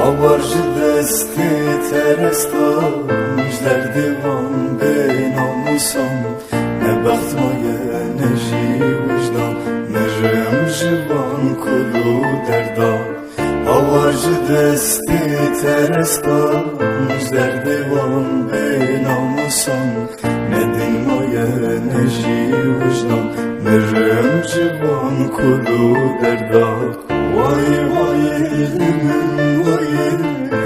آوارج دستی ترستان مجدر دیوان به ناموسان نبخت مایه نجی وجدان نجم جوان کلو دردان آوارج دستی ترستان مجدر دیوان به ناموسان ندین مایه نجی وجدان نجم جوان کلو دردان وای وای دلمن وای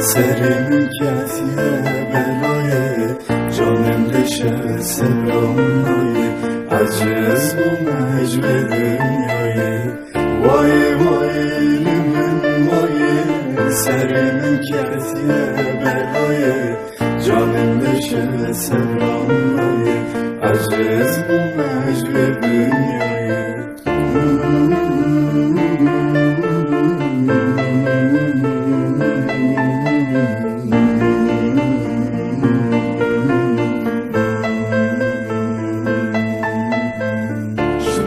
سرم کتیه بلایه جانم لشه سبرم نایه عجز و مجبه دنیایه وای وای دلمن وای سرم کتیه بلایه جانم لشه سبرم نایه عجز و مجبه دنیایه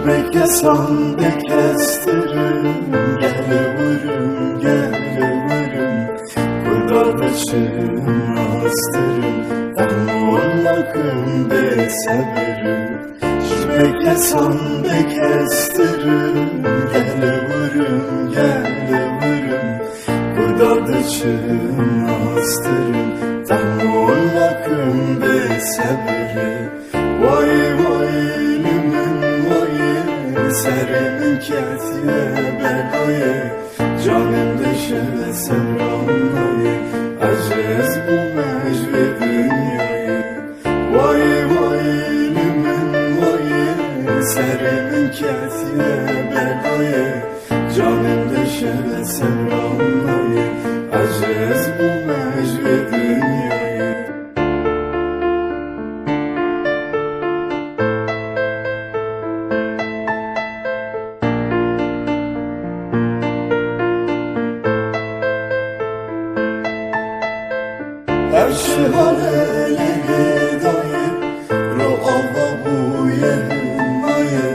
Bekesam bekestirim Gel vurum gel vurum Kudardaşım astırım Ermullakım beseberim Bekesam bekestirim Gel vurum Kudardaşım astırım Ermullakım beseberim Vay vay Serim ketiye belaye Canım deşe semranlayı Aciz bu mecve dünyayı Vay vay limin vay Serim ketiye belaye Canım deşe semranlayı Aciz bu mecve dünyayı Her şey haleli dayı Ro Allah bu yerim ayı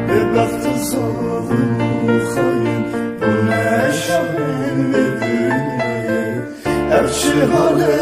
Bebaktı zalim hayım Bu ne şahin ve dünyayı Her şey haleli